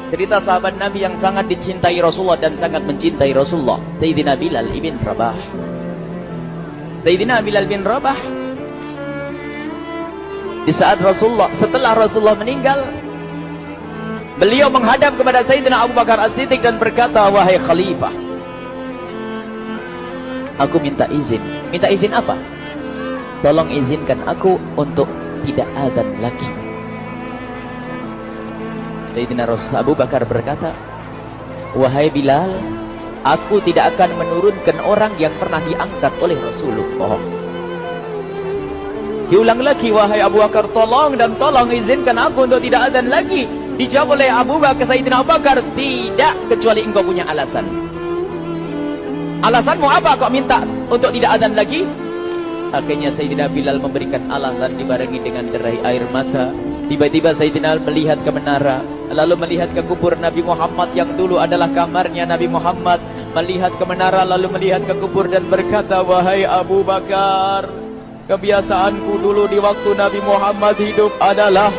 Cerita sahabat Nabi yang sangat dicintai Rasulullah dan sangat mencintai Rasulullah, Sayyidina Bilal ibn Rabah. Sayyidina Bilal bin Rabah, di saat setelah Rasulullah meninggal, beliau menghadap kepada Sayyidina Abu Bakar As-Siddiq dan berkata, wahai khalifah, aku minta izin. Minta izin apa? Tolong izinkan aku untuk tidak azan lagi. Sayyidina Abu Bakar berkata, wahai Bilal, aku tidak akan menurunkan orang yang pernah diangkat oleh Rasulullah. Diulang lagi, wahai Abu Bakar, tolong dan tolong izinkan aku untuk tidak azan lagi. Dijawab oleh Abu Bakar, Sayyidina Abu Bakar, tidak, kecuali engkau punya alasan. Alasanmu apa kau minta untuk tidak azan lagi? Akhirnya Sayyidina Bilal memberikan alasan dibarengi dengan derai air mata. Tiba-tiba Sayyidina melihat ke menara, lalu melihat ke kubur Nabi Muhammad yang dulu adalah kamarnya Nabi Muhammad. Melihat ke menara, lalu melihat ke kubur dan berkata, wahai Abu Bakar, kebiasaanku dulu di waktu Nabi Muhammad hidup adalah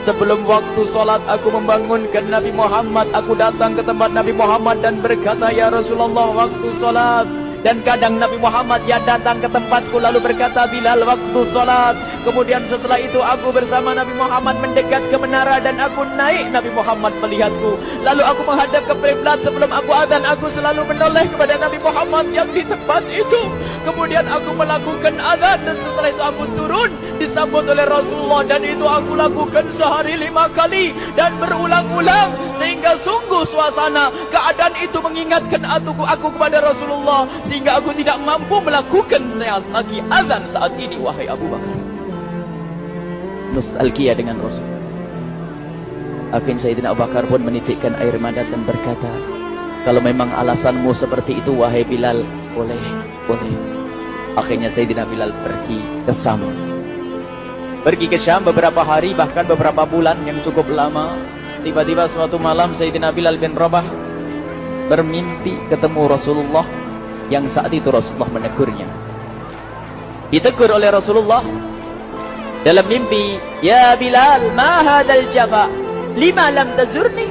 sebelum waktu solat aku membangunkan Nabi Muhammad. Aku datang ke tempat Nabi Muhammad dan berkata, ya Rasulullah, waktu solat. Dan kadang Nabi Muhammad yang datang ke tempatku lalu berkata, Bilal, waktu solat. Kemudian setelah itu aku bersama Nabi Muhammad mendekat ke menara dan aku naik. Nabi Muhammad melihatku. Lalu aku menghadap ke kiblat. Sebelum aku azan, aku selalu menoleh kepada Nabi Muhammad yang di tempat itu. Kemudian aku melakukan azan dan setelah itu aku turun disambut oleh Rasulullah, dan itu aku lakukan sehari 5 kali dan berulang-ulang sehingga sungguh suasana keadaan itu mengingatkan aku kepada Rasulullah, sehingga aku tidak mampu melakukan lagi azan saat ini. Wahai Abu Bakar, nostalgia dengan Rasul. Akhirnya Sayyidina Abu Bakar pun menitikkan air mata dan berkata, kalau memang alasanmu seperti itu wahai Bilal, boleh. Akhirnya Sayyidina Bilal pergi ke Syam beberapa hari, bahkan beberapa bulan yang cukup lama. Tiba-tiba suatu malam Sayyidina Bilal bin Rabah bermimpi ketemu Rasulullah, yang saat itu Rasulullah menegurnya. Ditegur oleh Rasulullah dalam mimpi, ya Bilal, ma hadal jafa, lima lam tazurni.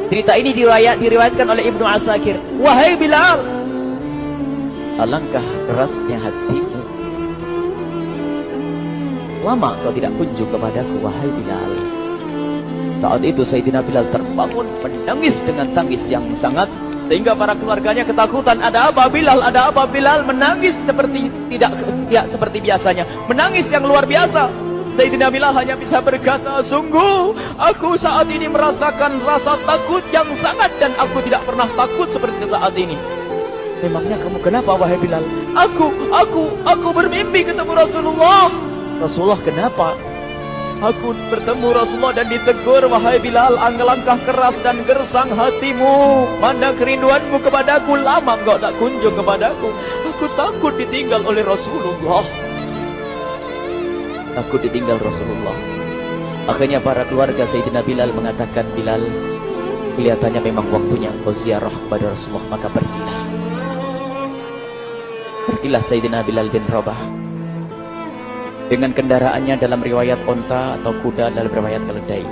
Cerita ini diriwayatkan oleh Ibnu Asakir. Wahai Bilal, alangkah kerasnya hatimu, lama kau tidak kunjung kepadaku, wahai Bilal. Saat itu Sayyidina Bilal terbangun menangis dengan tangis yang sangat, sehingga para keluarganya ketakutan. Ada apa Bilal? Ada apa Bilal? Menangis seperti tidak seperti biasanya, menangis yang luar biasa. Sayyidina Bilal hanya bisa berkata, sungguh aku saat ini merasakan rasa takut yang sangat, dan aku tidak pernah takut seperti saat ini. Memangnya kamu kenapa wahai Bilal? Aku bermimpi ketemu Rasulullah. Rasulullah kenapa? Aku bertemu Rasulullah dan ditegur, wahai Bilal, alangkah keras dan gersang hatimu. Mana kerinduanmu kepadaku, lama engkau tak kunjung kepadaku. Aku takut ditinggal oleh Rasulullah. Aku ditinggal Rasulullah. Akhirnya para keluarga Sayyidina Bilal mengatakan, Bilal, kelihatannya memang waktunya engkau ziarah kepada Rasulullah, maka pergilah. Pergilah Sayyidina Bilal bin Rabah dengan kendaraannya, dalam riwayat onta atau kuda, dalam riwayat keledai.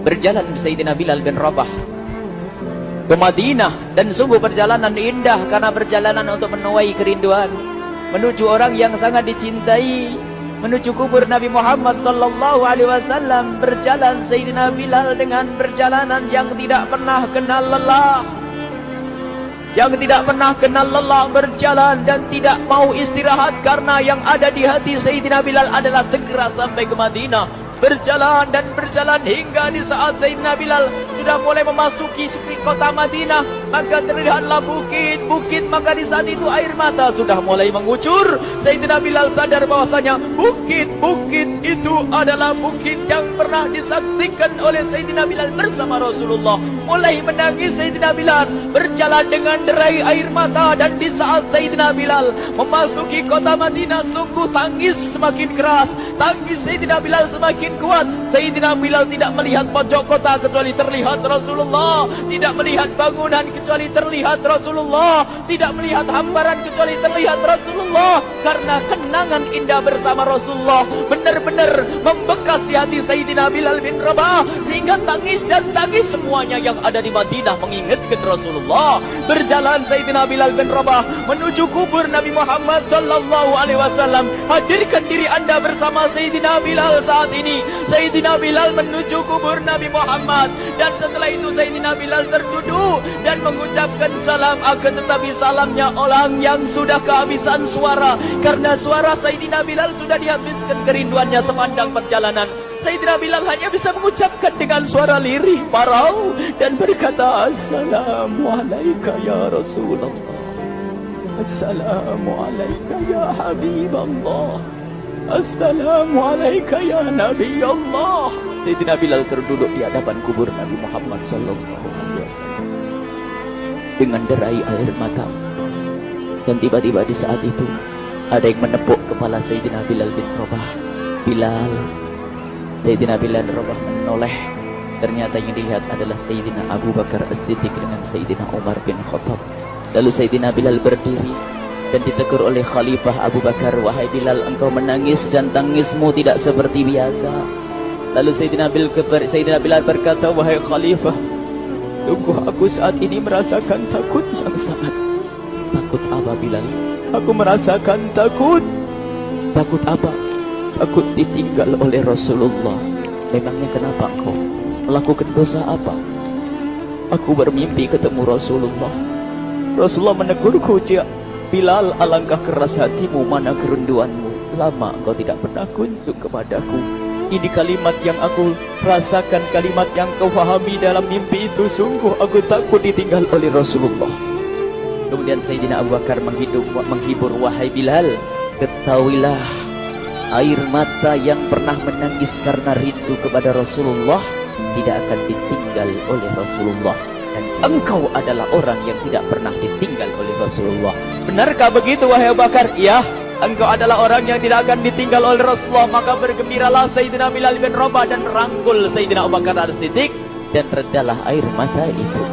Berjalan Sayyidina Bilal bin Rabah ke Madinah, dan sungguh perjalanan indah karena perjalanan untuk menuai kerinduan, menuju orang yang sangat dicintai, menuju kubur Nabi Muhammad sallallahu alaihi wasallam. Berjalan Sayyidina Bilal dengan perjalanan yang tidak pernah kenal lelah, berjalan dan tidak mau istirahat, karena yang ada di hati Sayyidina Bilal adalah segera sampai ke Madinah. Berjalan dan berjalan hingga di saat Sayyidina Bilal sudah mulai memasuki kota Madinah, maka terlihatlah bukit-bukit, maka di saat itu air mata sudah mulai mengucur. Sayyidina Bilal sadar bahwasanya bukit-bukit itu adalah bukit yang pernah disaksikan oleh Sayyidina Bilal bersama Rasulullah. Mulai menangis Sayyidina Bilal, berjalan dengan derai air mata, dan di saat Sayyidina Bilal memasuki kota Madinah, sungguh tangis semakin keras, tangis Sayyidina Bilal semakin kuat. Sayyidina Bilal tidak melihat pojok kota kecuali terlihat Rasulullah, tidak melihat bangunan kecuali terlihat Rasulullah, tidak melihat hamparan kecuali terlihat Rasulullah. Karena kenangan indah bersama Rasulullah benar-benar membekas di hati Sayyidina Bilal bin Rabah, sehingga tangis dan tangis semuanya yang ada di Madinah mengingatkan Rasulullah. Berjalan Sayyidina Bilal bin Rabah menuju kubur Nabi Muhammad sallallahu alaihi wasallam. Hadirkan diri Anda bersama Sayyidina Bilal saat ini. Sayyidina Bilal menuju kubur Nabi Muhammad, dan setelah itu Sayyidina Bilal terduduk dan mengucapkan salam, akan tetapi salamnya orang yang sudah kehabisan suara, karena suara Sayyidina Bilal sudah dihabiskan kerinduannya sepanjang perjalanan. Sayyidina Bilal hanya bisa mengucapkan dengan suara lirih parau dan berkata, Assalamualaikum ya Rasulullah, Assalamualaikum ya Habiballah, Assalamualaikum ya Nabi Allah. Sayyidina Bilal terduduk di hadapan kubur Nabi Muhammad sallallahu alaihi wasallam dengan derai air mata. Dan tiba-tiba di saat itu ada yang menepuk kepala Sayyidina Bilal bin Rabah. Bilal. Sayyidina Bilal bin Rabah menoleh. Ternyata yang dilihat adalah Sayyidina Abu Bakar As-Siddiq dengan Sayyidina Umar bin Khattab. Lalu Sayyidina Bilal berdiri dan ditegur oleh Khalifah Abu Bakar, wahai Bilal, engkau menangis dan tangismu tidak seperti biasa. Lalu Sayyidina Bilal berkata, wahai Khalifah, sungguh aku saat ini merasakan takut yang sangat. Takut apa Bilal? Aku merasakan takut. Takut apa? Takut ditinggal oleh Rasulullah. Memangnya kenapa engkau? Melakukan dosa apa? Aku bermimpi ketemu Rasulullah. Rasulullah menegurku, Bilal, alangkah keras hatimu, mana kerinduanmu. Lama engkau tidak pernah kunjung kepadaku. Ini kalimat yang aku rasakan, kalimat yang kau fahami dalam mimpi itu. Sungguh aku takut ditinggal oleh Rasulullah. Kemudian Sayyidina Abu Bakar menghibur, wahai Bilal, ketahuilah, air mata yang pernah menangis karena rindu kepada Rasulullah tidak akan ditinggal oleh Rasulullah. Dan engkau adalah orang yang tidak pernah ditinggal oleh Rasulullah. Benarkah begitu wahai Abu Bakar? Ya, engkau adalah orang yang tidak akan ditinggal oleh Rasulullah. Maka bergembiralah Sayyidina Bilal bin Rabah dan merangkul Sayyidina Abu Bakar As-Siddiq, dan redalah air mata itu.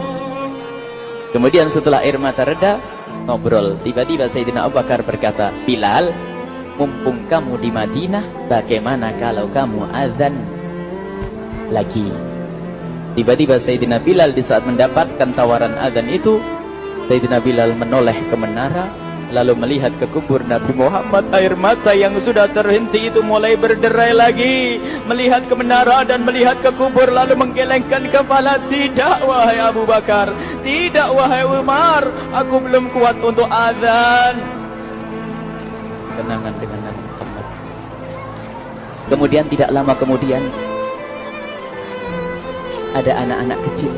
Kemudian setelah air mata reda, ngobrol. Tiba-tiba Sayyidina Abu Bakar berkata, Bilal, mumpung kamu di Madinah, bagaimana kalau kamu azan lagi? Tiba-tiba Sayyidina Bilal di saat mendapatkan tawaran azan itu, Sayyidina Bilal menoleh ke menara, lalu melihat ke kubur Nabi Muhammad. Air mata yang sudah terhenti itu mulai berderai lagi. Melihat ke menara dan melihat ke kubur, lalu menggelengkan kepala. Tidak wahai Abu Bakar, tidak wahai Umar, aku belum kuat untuk azan. Kenangan dengan Nabi Muhammad. Kemudian tidak lama kemudian ada anak-anak kecil.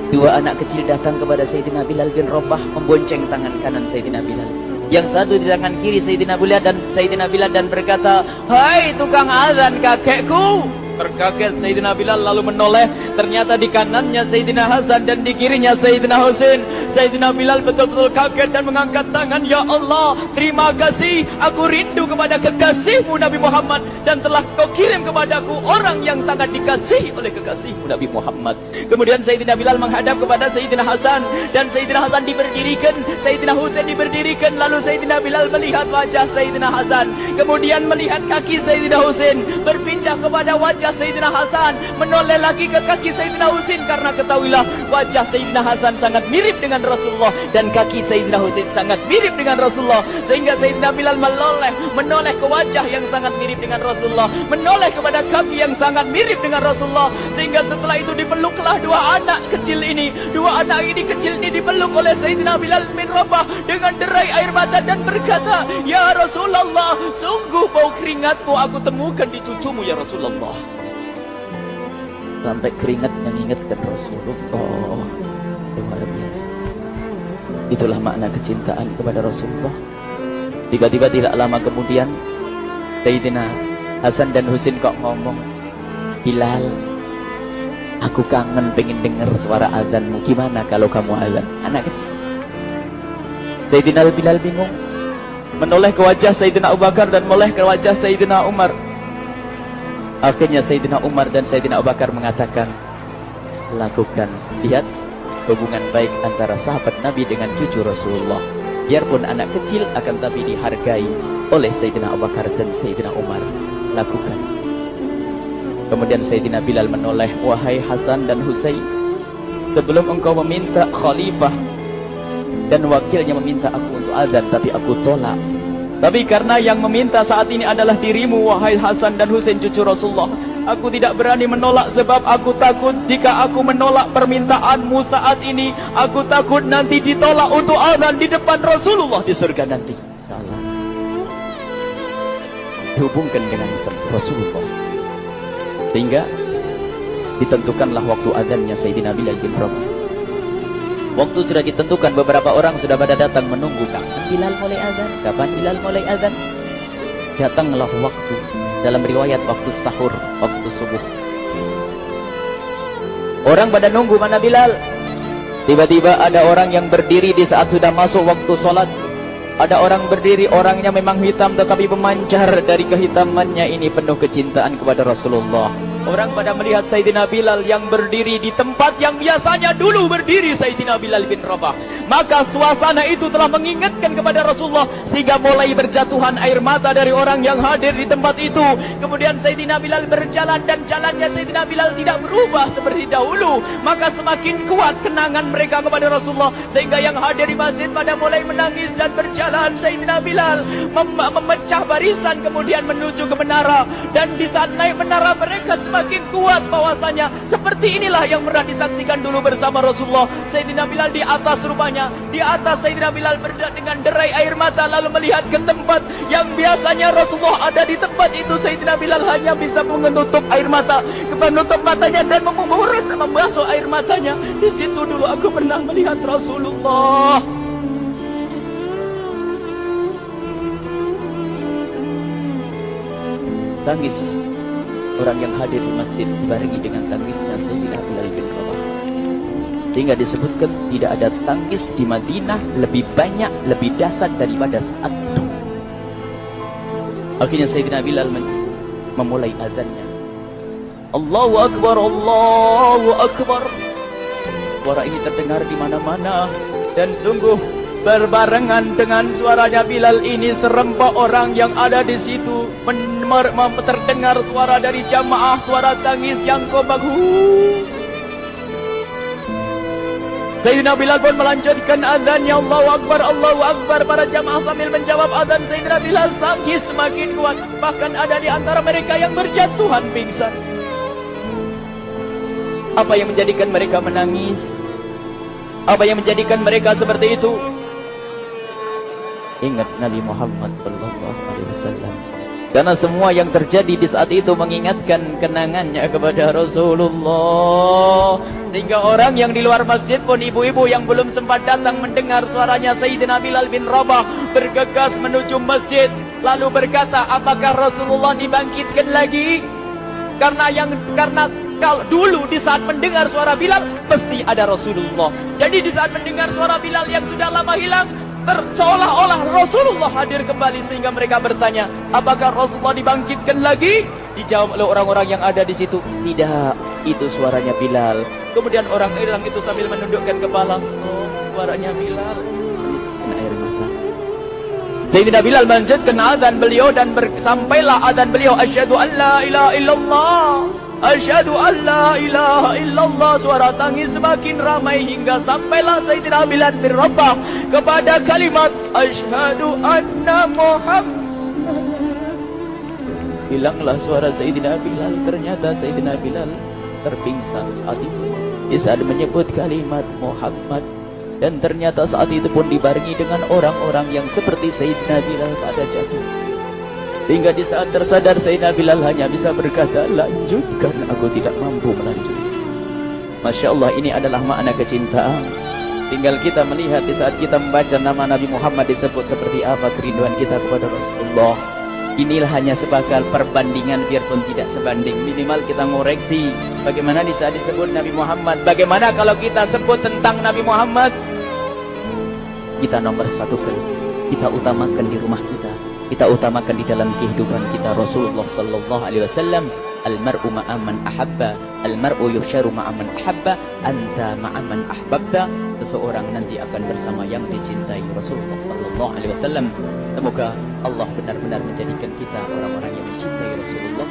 Dua anak kecil datang kepada Sayyidina Bilal bin Rabah, membonceng tangan kanan Sayyidina Bilal. Yang satu di tangan kiri Sayyidina Bilal dan berkata, hai tukang azan kakekku. Terkaget Sayyidina Bilal lalu menoleh. Ternyata di kanannya Sayyidina Hasan dan di kirinya Sayyidina Husain. Sayyidina Bilal betul-betul kaget dan mengangkat tangan. Ya Allah, terima kasih. Aku rindu kepada kekasihmu Nabi Muhammad, dan telah kau kirim kepadaku orang yang sangat dikasihi oleh kekasihmu Nabi Muhammad. Kemudian Sayyidina Bilal menghadap kepada Sayyidina Hasan, dan Sayyidina Hasan diberdirikan, Sayyidina Husain diberdirikan. Lalu Sayyidina Bilal melihat wajah Sayyidina Hasan, kemudian melihat kaki Sayyidina Husain, berpindah kepada wajah Sayyidina Hasan, menoleh lagi ke kaki Sayyidina Husain, karena ketahuilah wajah Sayyidina Hasan sangat mirip dengan Rasulullah dan kaki Sayyidina Husain sangat mirip dengan Rasulullah, sehingga Sayyidina Bilal menoleh ke wajah yang sangat mirip dengan Rasulullah, menoleh kepada kaki yang sangat mirip dengan Rasulullah, sehingga setelah itu dipeluklah dua anak kecil ini. Dua anak ini kecil ini dipeluk oleh Sayyidina Bilal bin Rabah dengan derai air mata dan berkata, ya Rasulullah, sungguh bau keringatmu aku temukan di cucumu ya Rasulullah. Sampai keringat mengingatkan Rasulullah. Luar biasa. Itulah makna kecintaan kepada Rasulullah. Tiba-tiba tidak lama kemudian Sayyidina Hasan dan Husain kok ngomong, Bilal, aku kangen pengen dengar suara azanmu. Gimana kalau kamu azan? Anak kecil. Sayyidina Bilal bingung, menoleh ke wajah Sayyidina Abu Bakar dan menoleh ke wajah Sayyidina Umar. Akhirnya Sayyidina Umar dan Sayyidina Abu Bakar mengatakan, lakukan. Lihat, hubungan baik antara sahabat Nabi dengan cucu Rasulullah. Biarpun anak kecil akan tapi dihargai oleh Sayyidina Abu Bakar dan Sayyidina Umar. Lakukan. Kemudian Sayyidina Bilal menoleh, wahai Hasan dan Husain, sebelum engkau meminta khalifah dan wakilnya meminta aku untuk azan, tapi aku tolak. Tapi karena yang meminta saat ini adalah dirimu, wahai Hasan dan Husain cucu Rasulullah, aku tidak berani menolak sebab aku takut jika aku menolak permintaanmu saat ini, aku takut nanti ditolak untuk azan di depan Rasulullah di surga nanti. Salah. Dihubungkan dengan Rasulullah. Sehingga ditentukanlah waktu azannya Sayyidina Bilal bin Rabah. Waktu sudah ditentukan, beberapa orang sudah pada datang menunggu. Kapan Bilal mulai azan? Kapan Bilal mulai azan? Datanglah waktu. Dalam riwayat waktu sahur, waktu subuh. Orang pada nunggu mana Bilal. Tiba-tiba ada orang yang berdiri di saat sudah masuk waktu sholat. Ada orang berdiri, orangnya memang hitam tetapi memancar dari kehitamannya ini penuh kecintaan kepada Rasulullah. Orang pada melihat Sayyidina Bilal yang berdiri di tempat yang biasanya dulu berdiri Sayyidina Bilal bin Rabah. Maka suasana itu telah mengingatkan kepada Rasulullah sehingga mulai berjatuhan air mata dari orang yang hadir di tempat itu. Kemudian Sayyidina Bilal berjalan dan jalannya Sayyidina Bilal tidak berubah seperti dahulu. Maka semakin kuat kenangan mereka kepada Rasulullah sehingga yang hadir di masjid pada mulai menangis dan berjalan. Sayyidina Bilal memecah barisan kemudian menuju ke menara, dan di saat naik menara mereka semakin kuat bahwasanya seperti inilah yang pernah disaksikan dulu bersama Rasulullah. Sayyidina Bilal di atas rupanya, di atas Sayyidina Bilal dengan derai air mata lalu melihat ke tempat yang biasanya Rasulullah ada di tempat itu. Sayyidina Bilal hanya bisa menutup air mata, menutup matanya dan membasuh air matanya. Di situ dulu aku pernah melihat Rasulullah. Tangis orang yang hadir di masjid dibarengi dengan tangisnya Sayyidina Bilal bin Rabah. Hingga disebutkan tidak ada tangis di Madinah lebih banyak, lebih dahsyat daripada saat itu. Akhirnya Sayyidina Bilal memulai azannya. Allahu Akbar, Allahu Akbar. Suara ini terdengar di mana-mana dan sungguh berbarengan dengan suaranya Bilal ini serempak orang yang ada di situ terdengar suara dari jamaah, suara tangis yang kompak. Sayyidina Bilal pun melanjutkan azannya, Allahu Akbar, Allahu Akbar. Para jamaah sambil menjawab azan Sayyidina Bilal, tangis semakin kuat. Bahkan ada di antara mereka yang berjatuhan pingsan. Apa yang menjadikan mereka menangis? Apa yang menjadikan mereka seperti itu? Ingat Nabi Muhammad SAW. Karena semua yang terjadi di saat itu mengingatkan kenangannya kepada Rasulullah. Sehingga orang yang di luar masjid pun, ibu-ibu yang belum sempat datang mendengar suaranya Sayyidina Bilal bin Rabah bergegas menuju masjid, lalu berkata, apakah Rasulullah dibangkitkan lagi? Karena kalau dulu di saat mendengar suara Bilal pasti ada Rasulullah. Jadi di saat mendengar suara Bilal yang sudah lama hilang, seolah-olah Rasulullah hadir kembali, sehingga mereka bertanya, apakah Rasulullah dibangkitkan lagi? Dijawab oleh orang-orang yang ada di situ, tidak, itu suaranya Bilal. Kemudian orang itu sambil menundukkan kepala, oh, suaranya Bilal. Kena air mata. Sayyidina Bilal melanjutkan azan beliau dan sampailah azan beliau, asyhadu an la ilaha illallah, asyhadu an la ilaha illallah. Suara tangis semakin ramai hingga sampailah Sayyidina Bilal bin Rabah kepada kalimat asyhadu anna Muhammad. Hilanglah suara Sayyidina Bilal. Ternyata Sayyidina Bilal terpingsan saat itu di saat menyebut kalimat Muhammad. Dan ternyata saat itu pun dibarengi dengan orang-orang yang seperti Sayyidina Bilal pada jatuh. Hingga di saat tersadar Sayyidina Bilal hanya bisa berkata, lanjutkan, aku tidak mampu melanjutkan. Masya Allah, ini adalah makna kecintaan. Tinggal kita melihat di saat kita membaca nama Nabi Muhammad disebut seperti apa kerinduan kita kepada Rasulullah. Inilah hanya sebagai perbandingan, biarpun tidak sebanding. Minimal kita ngoreksi bagaimana di saat disebut Nabi Muhammad. Bagaimana kalau kita sebut tentang Nabi Muhammad? Kita nomor satukan, kita utamakan di rumah kita, kita utamakan di dalam kehidupan kita Rasulullah Sallallahu Alaihi Wasallam. Al-mar'u ma'aman ahabba, al-mar'u yuhsyaru ma'aman ahabba, anta ma'aman ahbabta. Seseorang nanti akan bersama yang dicintai Rasulullah sallallahu alaihi wasallam. Semoga Allah benar-benar menjadikan kita orang-orang yang mencintai Rasulullah